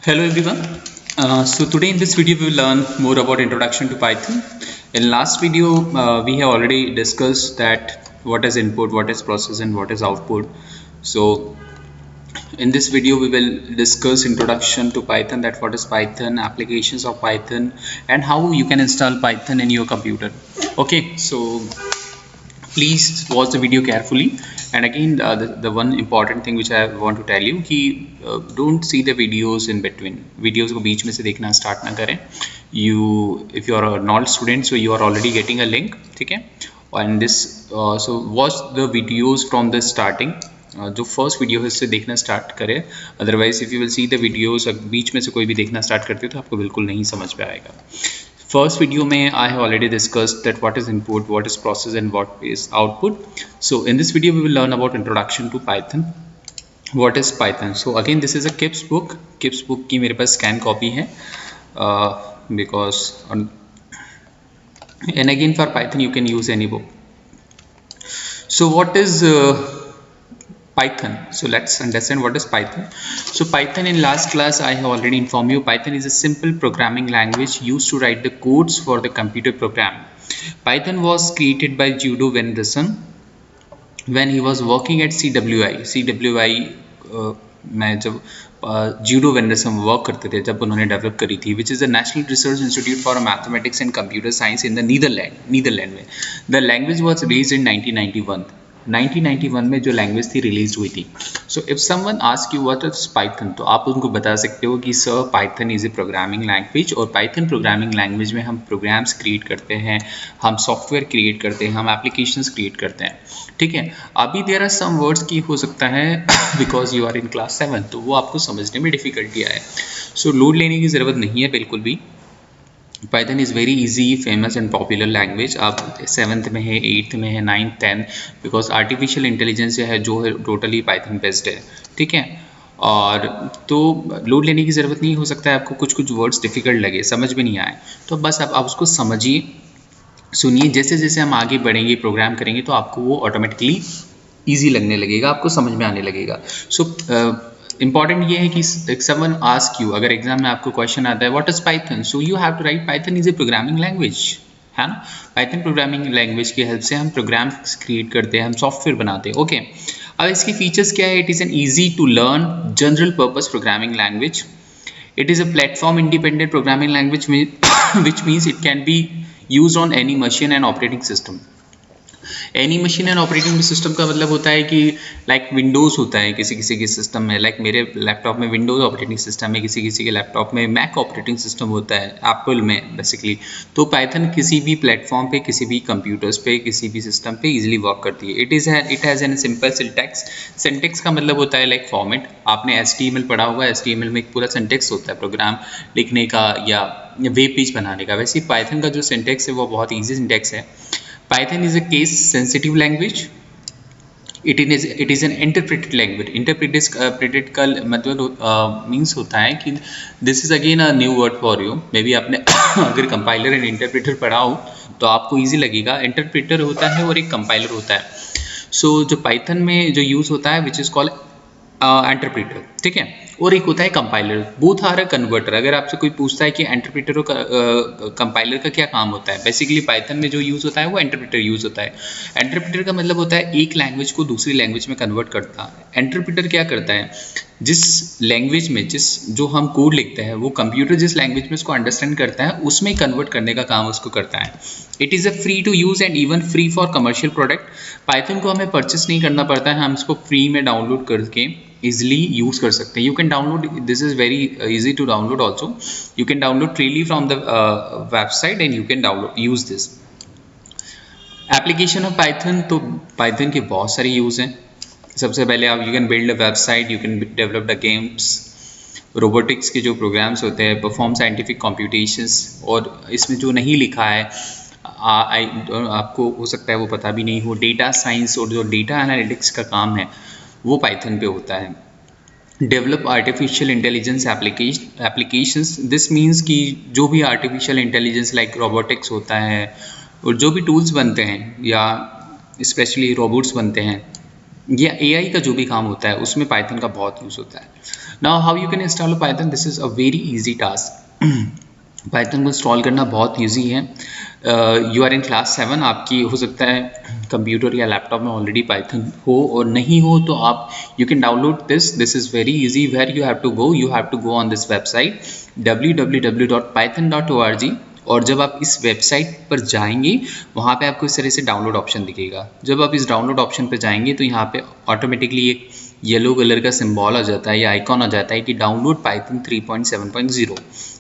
Hello everyone. So today in this video we will learn more about introduction to Python. In last video we have already discussed that what is input, what is process and what is output. So in this video we will discuss introduction to Python, that what is Python, applications of Python and how you can install Python in your computer. Okay, so please watch the video carefully. And again the one important thing which I want to tell you कि don't see the videos in between. Videos को बीच में से देखना start ना करें. If you are a non student, so you are already getting a link, ठीक है? And this so watch the videos from the starting. जो फर्स्ट वीडियो है उससे देखना स्टार्ट करें. Otherwise if you will see the videos बीच में से कोई भी देखना स्टार्ट करते हो तो आपको बिल्कुल नहीं समझ में आएगा. First video में I have already discussed that what is input, what is process and what is output. So in this video we will learn about introduction to Python. What is Python? So again this is a Kip's book. Kip's book की मेरे पास scan copy है because and again for Python you can use any book. So what is Python? So let's understand what is Python. So Python, in last class I have already informed you, Python is a simple programming language used to write the codes for the computer program. Python was created by Judo Venderson when he was working at CWI. में जब judo वेंडरसन work करते थे जब उन्होंने develop करी थी, which is the national research institute for mathematics and computer science in the Netherland में. The language was release in 1991 में जो लैंग्वेज थी रिलीज हुई थी. So if someone ask you what is Python, तो आप उनको बता सकते हो कि sir Python is a programming language, और पाइथन प्रोग्रामिंग लैंग्वेज में हम प्रोग्राम्स क्रिएट करते हैं, हम सॉफ्टवेयर क्रिएट करते हैं, हम एप्लीकेशंस क्रिएट करते हैं. ठीक है, अभी देयर आर सम वर्ड्स की हो सकता है because you are in class 7 तो वो आपको समझने में डिफिकल्टी आए. सो लोड लेने की ज़रूरत नहीं है बिल्कुल भी. Python is very easy, famous and popular language. आप 7th में है, 8th में है, 9th 10th, because artificial intelligence है जो है टोटली पाइथन बेस्ड है. ठीक है, और तो लोड लेने की ज़रूरत नहीं. हो सकता है आपको कुछ वर्ड्स डिफिकल्ट लगे, समझ में नहीं आए, तो बस आप उसको समझिए, सुनिए. जैसे जैसे हम आगे बढ़ेंगे, प्रोग्राम करेंगे, तो आपको वो ऑटोमेटिकली ईजी लगने लगेगा, आपको समझ में आने लगेगा. सो इंपॉर्टेंट ये है कि समवन आस्क यू, अगर एग्जाम में आपको क्वेश्चन आता है what is Python, so you have to write Python is a programming language, है ना. पाइथन प्रोग्रामिंग लैंग्वेज की हेल्प से हम प्रोग्राम्स क्रिएट करते हैं, हम सॉफ्टवेयर बनाते हैं. ओके, अब इसकी फीचर्स क्या है? It is an easy to learn general purpose programming language. It is a platform independent programming language which means it can be use on any machine and operating system. Any machine and operating system का मतलब होता है कि like Windows होता है किसी किसी के सिस्टम में, लाइक मेरे लैपटॉप में विंडोज़ ऑपरेटिंग सिस्टम है, किसी किसी के लैपटॉप में मैक ऑपरेटिंग सिस्टम होता है, एप्पल में बेसिकली. तो पाइथन किसी भी प्लेटफॉर्म पे, किसी भी कंप्यूटर्स पे, किसी भी सिस्टम पे इजीली वर्क करती है. It has an simple syntax. Syntax का मतलब होता है लाइक फॉर्मेट. आपने HTML पढ़ा होगा, HTML में एक पूरा सिंटैक्स होता है प्रोग्राम लिखने का या वेब पेज बनाने का. वैसे पाइथन का जो सिंटैक्स है वो बहुत ईजी सिंटैक्स है. Python is a case sensitive language. It is an interpreted language. Interpreted का मतलब मीन्स होता है कि this is again a new word for you. May be आपने अगर कंपाइलर एंड इंटरप्रेटर पढ़ा हो तो आपको ईजी लगेगा. इंटरप्रेटर होता है और एक कंपाइलर होता है. सो जो पाइथन में जो यूज़ होता है विच इज़ कॉल्ड इंटरप्रेटर, ठीक है, और एक होता है compiler. Both are a converter. अगर आपसे कोई पूछता है कि इंटरप्रेटर और कंपाइलर का क्या काम होता है, बेसिकली पाइथन में जो यूज़ होता है वो इंटरप्रेटर यूज़ होता है. इंटरप्रेटर का मतलब होता है एक लैंग्वेज को दूसरी लैंग्वेज में कन्वर्ट करता है. इंटरप्रेटर क्या करता है, जिस लैंग्वेज में जो हम कोड लिखते हैं वो कंप्यूटर जिस लैंग्वेज में उसको अंडरस्टैंड करता है उसमें कन्वर्ट करने का काम उसको करता है. It is a free to use and even free for commercial product. Python को हमें परचेस नहीं करना पड़ता है, हम इसको फ्री में डाउनलोड करके easily use कर सकते हैं. You can download, this is very easy to download also. You can download freely from the website and you can use this. Application of Python, तो Python के बहुत सारे यूज़ हैं. सबसे पहले आप you can build a website, you can develop the games, robotics के जो प्रोग्राम्स होते हैं, परफॉर्म साइंटिफिक कॉम्प्यूटेशंस. और इसमें जो नहीं लिखा है आपको हो सकता है वो पता भी नहीं हो, डेटा साइंस और जो डेटा एनालिटिक्स का काम है वो पाइथन पे होता है. Develop artificial intelligence applications. This means कि जो भी आर्टिफिशियल इंटेलिजेंस लाइक रोबोटिक्स होता है और जो भी टूल्स बनते हैं या स्पेशली रोबोट्स बनते हैं या एआई का जो भी काम होता है उसमें पाइथन का बहुत यूज़ होता है. Now how you can install Python, this is a very easy task. Python को इंस्टॉल करना बहुत ईजी है. यू आर इन क्लास 7, आपकी हो सकता है कंप्यूटर या लैपटॉप में ऑलरेडी पाइथन हो, और नहीं हो तो आप you can download this is very easy. Where you have to go on this website www.python.org. और जब आप इस वेबसाइट पर जाएंगे वहाँ पे आपको इस तरह से डाउनलोड ऑप्शन दिखेगा. जब आप इस डाउनलोड ऑप्शन पर जाएंगे तो यहाँ पे ऑटोमेटिकली एक येलो कलर का सिंबल आ जाता है या आइकॉन आ जाता है कि डाउनलोड पाइथन 3.7.0.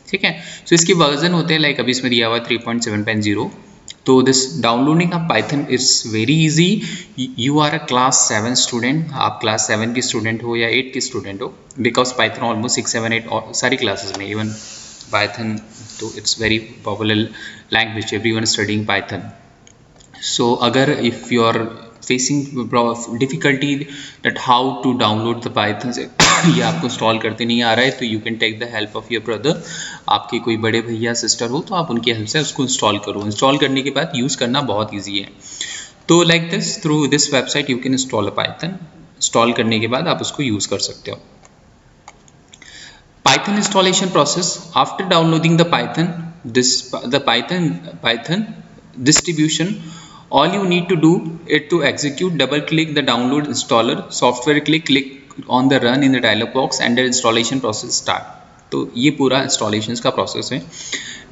ठीक है. सो इसके वर्जन होते हैं, लाइक अभी इसमें दिया हुआ 3.7.0. तो this downloading of Python is very easy. You are a class 7 student, आप क्लास 7 के स्टूडेंट हो या 8 के स्टूडेंट हो, बिकॉज पाइथन ऑलमोस्ट 6, 7, 8 और सारी क्लासेस में इवन पाइथन, तो it's very popular language, everyone studying Python. So अगर if you are facing difficulty that how to download the Python या आपको इंस्टॉल करते नहीं आ रहा है, तो you can take the help of your brother. आपके कोई बड़े भैया सिस्टर हो तो आप उनकी हेल्प से उसको इंस्टॉल करो. इंस्टॉल करने के बाद यूज़ करना बहुत ईजी है. तो like this through this website you can install a Python. Install करने के बाद आप उसको यूज़ कर सकते हो. Python installation process after downloading the Python, the Python distribution, all you need to do is to execute, double click the download installer software, click on the run in the dialog box and the installation process start. तो ये पूरा installations का process है.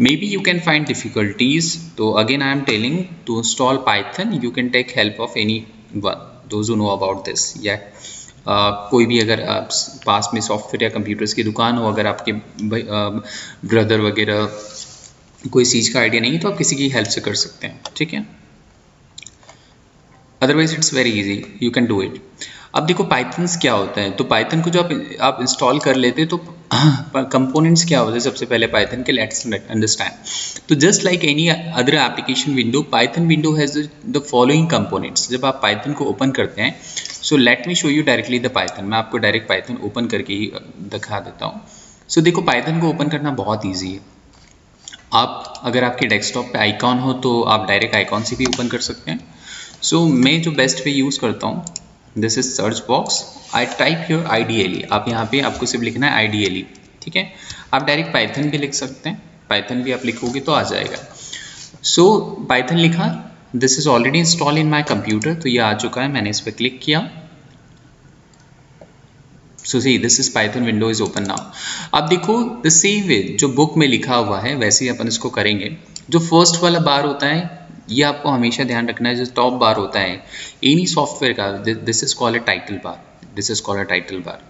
Maybe you can find difficulties, तो again I am telling to install Python you can take help of anyone, those who know about this. Yeah. कोई भी अगर पास में सॉफ्टवेयर या कंप्यूटर्स की दुकान हो, अगर आपके ब्रदर वगैरह कोई चीज़ का आइडिया नहीं है तो आप किसी की हेल्प से कर सकते हैं. ठीक है. Otherwise it's very easy, you can do it. अब देखो पाइथन्स क्या होता है. तो पाइथन को जो आप इंस्टॉल कर लेते तो कंपोनेंट्स क्या होते हैं सबसे पहले पाइथन के, लेट्स अंडरस्टैंड. तो just like any other application window, Python window has the following components. जब आप पाइथन को ओपन करते हैं, so let me show you directly the Python. मैं आपको डायरेक्ट पाइथन ओपन करके ही दिखा देता हूँ. सो देखो पाइथन को ओपन करना बहुत ईजी है. आप अगर आपके डेस्कटॉप पे आइकॉन हो तो आप डायरेक्ट आइकॉन से भी ओपन कर सकते हैं. सो मैं जो बेस्ट वे यूज़ करता हूँ, this is search box, I type your IDLE. आप यहाँ पे आपको सिर्फ लिखना है IDLE. ठीक है. आप डायरेक्ट पाइथन भी लिख सकते हैं, पाइथन भी आप लिखोगे तो आ जाएगा. सो पाइथन लिखा, this is already install in my computer, तो ये आ चुका है. मैंने इस पर क्लिक किया. So see this is Python window is open now. अब देखो द सेम वे जो बुक में लिखा हुआ है वैसे ही अपन इसको करेंगे. जो फर्स्ट वाला बार होता है ये आपको हमेशा ध्यान रखना है. जो टॉप बार होता है एनी सॉफ्टवेयर का, this is called a title bar. This is called a title bar.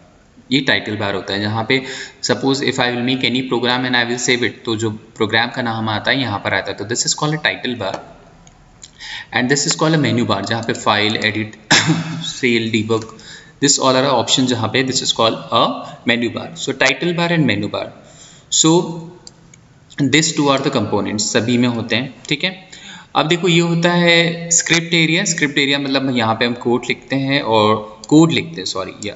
ये टाइटल बार होता है जहाँ पे suppose if I will make any program and I will save it, तो जो प्रोग्राम का नाम आता है यहाँ पर आता है. तो this is called a title bar. And this is called a menu bar जहाँ पे file, edit, cell, debug, this all are options जहाँ पे this is called a menu bar. So title bar and menu bar. So this two are the components, सभी में होते हैं. ठीक है. अब देखो ये होता है स्क्रिप्ट एरिया. स्क्रिप्ट एरिया मतलब यहाँ पे हम कोड लिखते हैं और कोड लिखते हैं सॉरी या,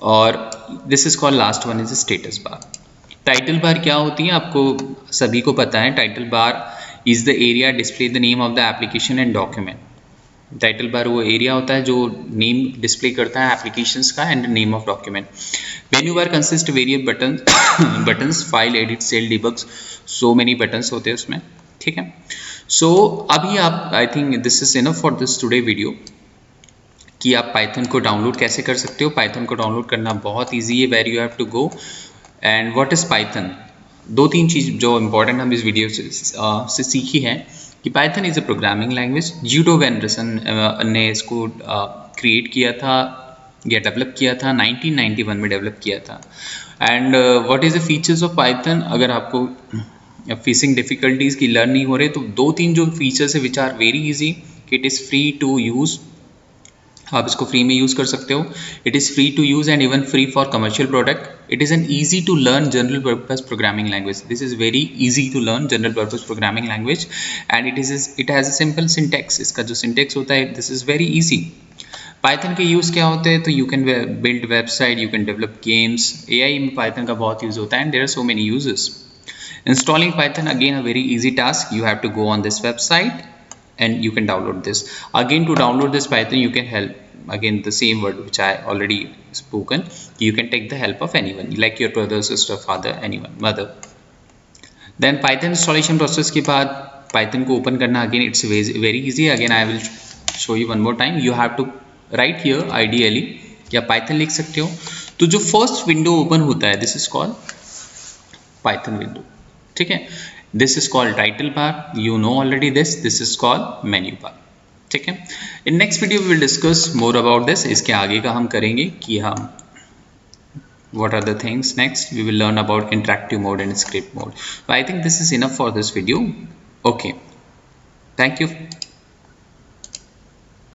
और this is called last one is status bar. Title bar क्या होती है आपको सभी को पता है. Title bar is the area display the name of the application and document. Title bar वो एरिया होता है जो नेम डिस्प्ले करता है एप्लीकेशंस का and name of document. Menu bar consist various buttons, file, edit, cell, debugs, so many buttons होते हैं उसमें. ठीक है. सो अभी आप I think this is enough for this today video कि आप पाइथन को डाउनलोड कैसे कर सकते हो. पाइथन को डाउनलोड करना बहुत ईजी है. Where you have to go and what is Python. दो तीन चीज़ जो इम्पोर्टेंट हम इस वीडियो से सीखी है कि Python is a programming language. Guido van Rossum ने इसको क्रिएट किया था या डेवलप किया था, 1991 में डेवलप किया था. And what is the features of Python. अगर आपको फेसिंग डिफिकल्टीज़ की लर्न नहीं हो रहे तो दो तीन जो फीचर्स है which are very easy. It is free to use, आप इसको फ्री में यूज़ कर सकते हो. It is free to use and even free for commercial product. It is an easy to learn general purpose programming language. This is very easy to learn general purpose programming language and it has a simple syntax. इसका जो syntax होता है this is very easy. Python के use क्या होते हैं तो you can build website, you can develop games. AI में पाइथन का बहुत यूज़ होता है and there are so many uses. Installing Python again a very easy task. You have to go on this website and you can download this. Again, to download this Python, you can help, again the same word which I already spoken, you can take the help of anyone, like your brother, sister, father, anyone, mother. Then Python installation process के बाद Python को open करना, again it's very easy. Again I will show you one more time. You have to write here ideally, या Python लिख सकते हो. तो जो first window open होता है, this is called Python window. ठीक है, this is called title bar, you know already this is called menu bar. ठीक है, in next video we will discuss more about this. इसके आगे का हम करेंगे कि हम what are the things next. We will learn about interactive mode and script mode. But I think this is enough for this video. Okay, thank you.